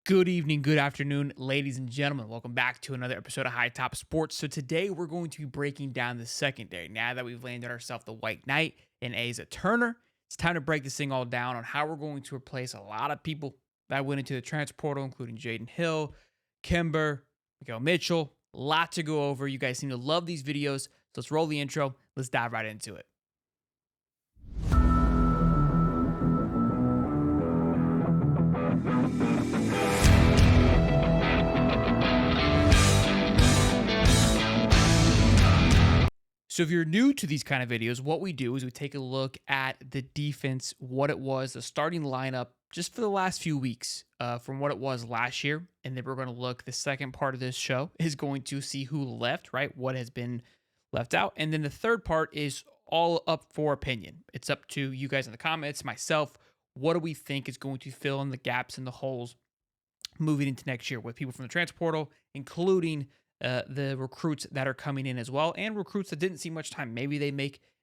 Good evening, good afternoon, ladies and gentlemen. Welcome back to another episode of Hightop Sports. So today we're going to be breaking down the secondary. Now that we've landed ourselves the White Knight and Asa Turner, it's time to break this thing all down on how we're going to replace a lot of people that went into the transfer portal, including Jaden Hill, Kimber, Miguel Mitchell. A lot to go over. You guys seem to love these videos. So let's roll the intro. Let's dive right into it. So if you're new to these kind of videos, what we do is we take a look at the defense, what it was, the starting lineup just for the last few weeks from what it was last year. And then we're going to look, the second part of this show is going to see who left, right? What has been left out. And then the third part is all up for opinion. It's up to you guys in the comments, myself. What do we think is going to fill in the gaps and the holes moving into next year with people from the transfer portal, including the recruits that are coming in as well, and recruits that didn't see much time. Maybe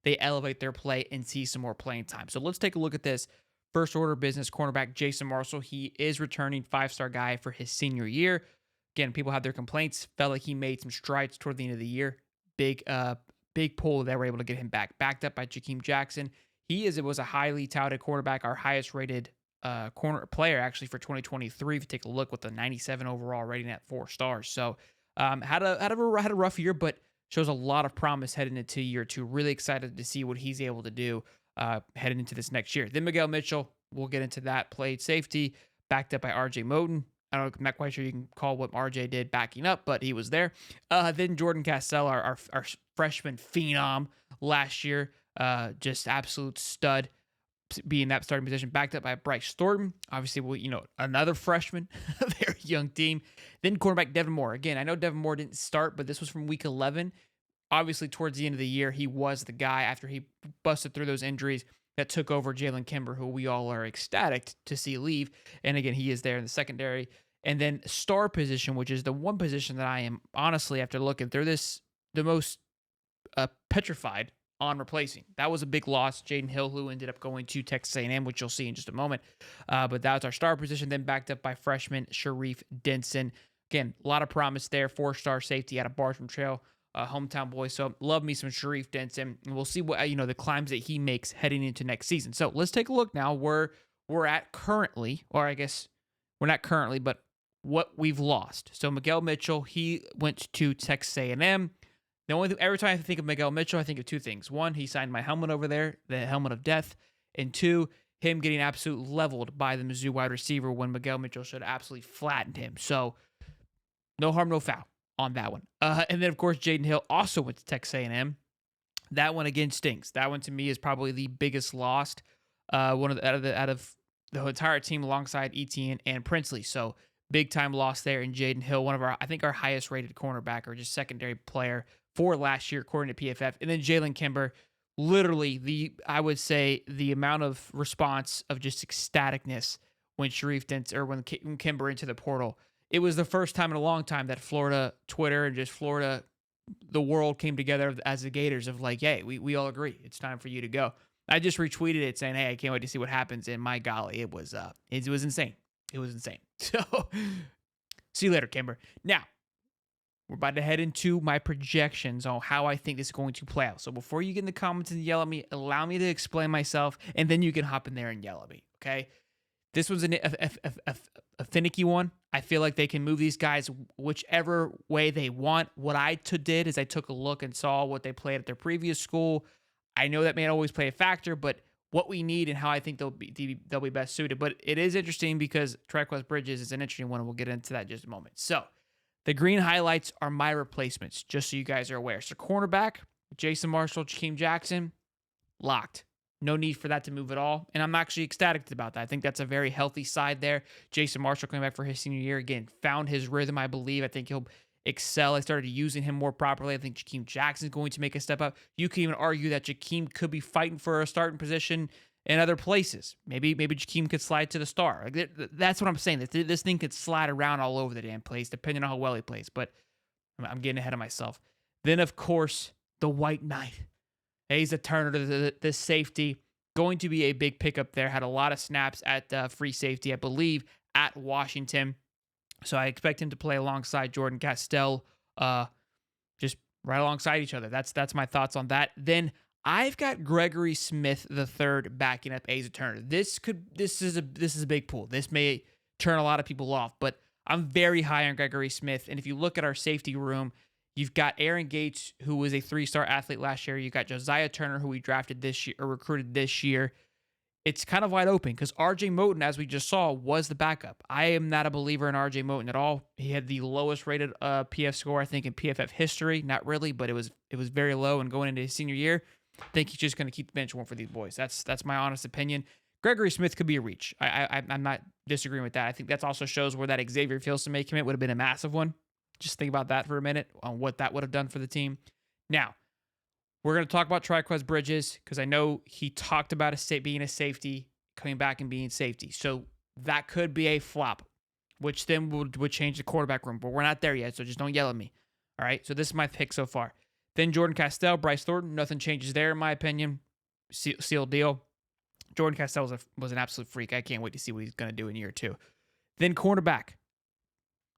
they elevate their play and see some more playing time. So let's take a look at this. First order of business, cornerback Jason Marshall. He is returning 5-star guy for his senior year. Again, people have their complaints. Felt like he made some strides toward the end of the year. Big pull that were able to get him backed up by Jakeem Jackson. It was a highly touted quarterback, our highest rated corner player actually for 2023. If you take a look with the 97 overall rating at 4 stars. So had a rough year, but shows a lot of promise heading into year two. Really excited to see what he's able to do heading into this next year. Then Miguel Mitchell, we'll get into that. Played safety, backed up by RJ Moten. I'm not quite sure you can call what RJ did backing up, but he was there. Then Jordan Castell, our freshman phenom last year, just absolute stud, being that starting position, backed up by Bryce Thornton. Obviously, another freshman, a very young team. Then cornerback Devin Moore. Again, I know Devin Moore didn't start, but this was from week 11. Obviously, towards the end of the year, he was the guy after he busted through those injuries that took over Jalen Kimber, who we all are ecstatic to see leave. And again, he is there in the secondary. And then star position, which is the one position that I am honestly, after looking through this, the most petrified on replacing. That was a big loss. Jaden Hill, who ended up going to Texas A&M, which you'll see in just a moment. But that was our star position, then backed up by freshman Sharif Denson. Again, a lot of promise there. 4-star safety out of Bartram Trail, hometown boy. So love me some Sharif Denson. And we'll see what the climbs that he makes heading into next season. So let's take a look now where we're at currently, or I guess we're not currently, but what we've lost. So Miguel Mitchell, he went to Texas A&M. The only thing, every time I think of Miguel Mitchell, I think of two things. One, he signed my helmet over there, the helmet of death. And two, him getting absolutely leveled by the Mizzou wide receiver when Miguel Mitchell should have absolutely flattened him. So no harm, no foul on that one. And then, of course, Jaden Hill also went to Texas A&M. That one, again, stinks. That one, to me, is probably the biggest loss out of the entire team alongside Etienne and Princely. So big-time loss there in Jaden Hill, one of our highest rated cornerback or just secondary player for last year, according to PFF. And then Jalen Kimber, literally I would say the amount of response of just ecstaticness when Sharif Denson or when Kimber into the portal. It was the first time in a long time that Florida Twitter and just Florida, the world came together as the Gators of like, hey, we all agree. It's time for you to go. I just retweeted it saying, hey, I can't wait to see what happens. And my golly, it was insane. It was insane. So see you later, Kimber. Now, we're about to head into my projections on how I think this is going to play out. So before you get in the comments and yell at me, allow me to explain myself, and then you can hop in there and yell at me, okay? This was a finicky one. I feel like they can move these guys whichever way they want. What I did is I took a look and saw what they played at their previous school. I know that may not always play a factor, but what we need and how I think they'll be best suited. But it is interesting because Trek West Bridges is an interesting one, and we'll get into that in just a moment. So the green highlights are my replacements, just so you guys are aware. So cornerback, Jason Marshall, Jakeem Jackson, locked. No need for that to move at all. And I'm actually ecstatic about that. I think that's a very healthy side there. Jason Marshall coming back for his senior year. Again, found his rhythm, I believe. I think he'll excel. I started using him more properly. I think Jakeem Jackson is going to make a step up. You can even argue that Jakeem could be fighting for a starting position in other places. Maybe Jakeem could slide to the star. Like, that's what I'm saying. This thing could slide around all over the damn place, depending on how well he plays. But I'm getting ahead of myself. Then, of course, the White Knight. Asa Turner, the safety, going to be a big pickup there. Had a lot of snaps at free safety, I believe, at Washington. So I expect him to play alongside Jordan Castell, uh, just right alongside each other. That's my thoughts on that. Then I've got Gregory Smith the third backing up Asa Turner. This is a big pool. This may turn a lot of people off, but I'm very high on Gregory Smith. And if you look at our safety room, you've got Aaron Gates, who was a 3-star athlete last year. You've got Josiah Turner, who we drafted this year or recruited this year. It's kind of wide open because RJ Moten, as we just saw, was the backup. I am not a believer in RJ Moten at all. He had the lowest rated PF score, I think, in PFF history. Not really, but it was very low. And going into his senior year, I think he's just going to keep the bench warm for these boys. That's my honest opinion. Gregory Smith could be a reach. I'm not disagreeing with that. I think that also shows where that Xavier Fields to make commit would have been a massive one. Just think about that for a minute on what that would have done for the team. Now, we're going to talk about Triquez Bridges because I know he talked about being a safety, coming back and being safety. So that could be a flop, which then would change the quarterback room. But we're not there yet, so just don't yell at me. All right, so this is my pick so far. Then Jordan Castell, Bryce Thornton, nothing changes there in my opinion. Sealed deal. Jordan Castell was an absolute freak. I can't wait to see what he's going to do in year 2. Then cornerback.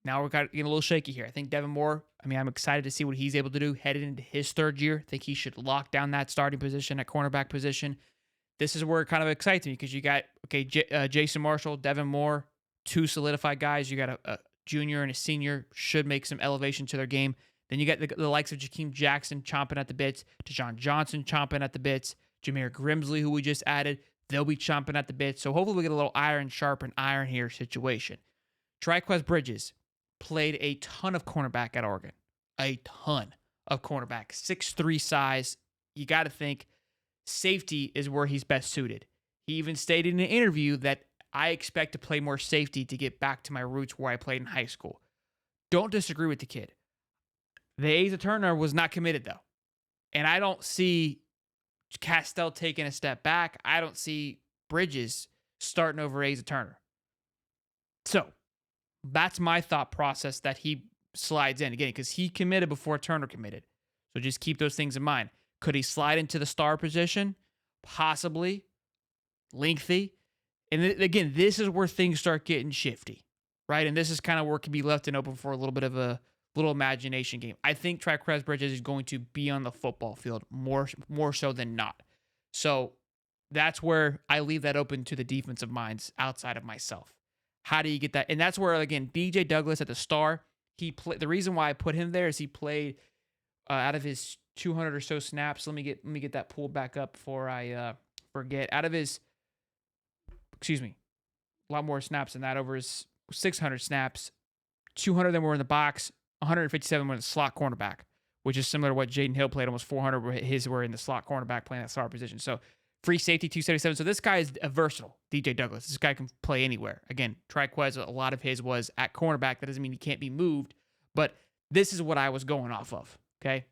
Now we're getting a little shaky here. I think Devin Moore, I'm excited to see what he's able to do headed into his third year. I think he should lock down that starting position, at cornerback position. This is where it kind of excites me because you got, Jason Marshall, Devin Moore, 2 solidified guys. You got a junior and a senior, should make some elevation to their game. Then you got the likes of Jakeem Jackson chomping at the bits, Deshaun Johnson chomping at the bits, Jameer Grimsley, who we just added, they'll be chomping at the bits. So hopefully we get a little iron sharpen iron here situation. Triquez Bridges played a ton of cornerback at Oregon. A ton of cornerback. 6'3" size. You got to think safety is where he's best suited. He even stated in an interview that I expect to play more safety to get back to my roots where I played in high school. Don't disagree with the kid. The Asa Turner was not committed, though. And I don't see Castell taking a step back. I don't see Bridges starting over Asa Turner. So, that's my thought process that he slides in. Again, because he committed before Turner committed. So just keep those things in mind. Could he slide into the star position? Possibly. Lengthy. And again, this is where things start getting shifty, right? And this is kind of where it can be left and open for a little bit of a little imagination game. I think Triquez Bridges is going to be on the football field more so than not. So that's where I leave that open to the defensive minds outside of myself. How do you get that? And that's where, again, DJ Douglas at the star, the reason why I put him there is he played out of his 200 or so snaps. Let me get that pulled back up before I forget. Out of his, a lot more snaps than that. Over his 600 snaps, 200 of them were in the box, 157 were in the slot cornerback, which is similar to what Jaden Hill played. Almost 400 were in the slot cornerback playing that star position. So free safety, 277. So this guy is a versatile, DJ Douglas. This guy can play anywhere. Again, Triquez, a lot of his was at cornerback. That doesn't mean he can't be moved, but this is what I was going off of, okay?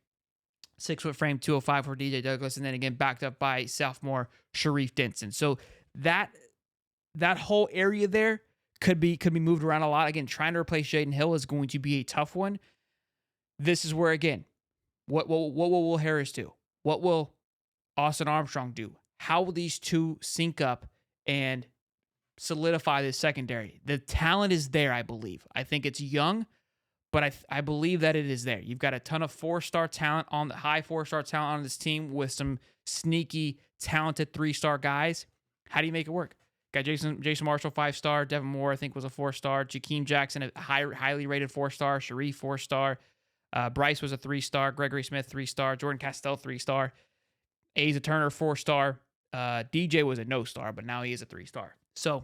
6-foot frame, 205 for DJ Douglas, and then again, backed up by sophomore Sharif Denson. So that whole area there could be moved around a lot. Again, trying to replace Jaden Hill is going to be a tough one. This is where, again, what will Will Harris do? What will Austin Armstrong do? How will these two sync up and solidify this secondary? The talent is there, I believe. I think it's young, but I believe that it is there. You've got a ton of high 4-star talent on this team with some sneaky, talented 3-star guys. How do you make it work? Got Jason Marshall, 5-star. Devin Moore, I think, was a 4-star. Jakeem Jackson, a highly rated 4-star. Sharif, 4-star. Bryce was a 3-star. Gregory Smith, 3-star. Jordan Castell, 3-star. Asa Turner, 4-star. DJ was a no-star, but now he is a 3-star. So,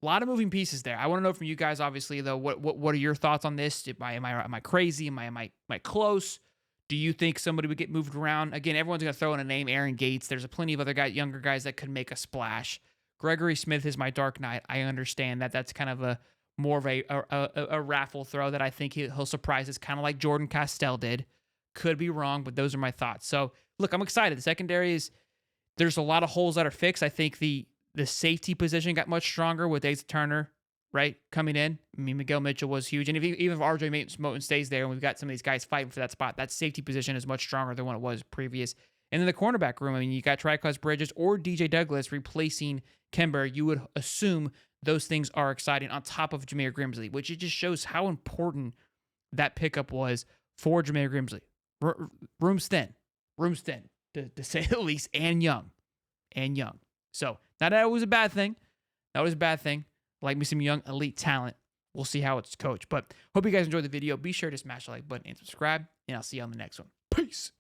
a lot of moving pieces there. I want to know from you guys, obviously, though, what are your thoughts on this? Am I crazy? Am I close? Do you think somebody would get moved around? Again, everyone's going to throw in a name, Aaron Gates. There's plenty of other younger guys that could make a splash. Gregory Smith is my dark knight. I understand that that's kind of more of a raffle throw that I think he'll surprise us, kind of like Jordan Castell did. Could be wrong, but those are my thoughts. So, look, I'm excited. The secondary there's a lot of holes that are fixed. I think the safety position got much stronger with Asa Turner, right, coming in. Miguel Mitchell was huge. And even if RJ Moten stays there and we've got some of these guys fighting for that spot, that safety position is much stronger than what it was previous. And then the cornerback room, I mean, you got Tricus Bridges or DJ Douglas replacing Kimber. You would assume those things are exciting on top of Jameer Grimsley, which it just shows how important that pickup was for Jameer Grimsley. Room's thin. Room's thin, to say the least, and young. So, not that it was a bad thing. That was a bad thing. Like me some young elite talent. We'll see how it's coached. But hope you guys enjoyed the video. Be sure to smash the like button and subscribe. And I'll see you on the next one. Peace.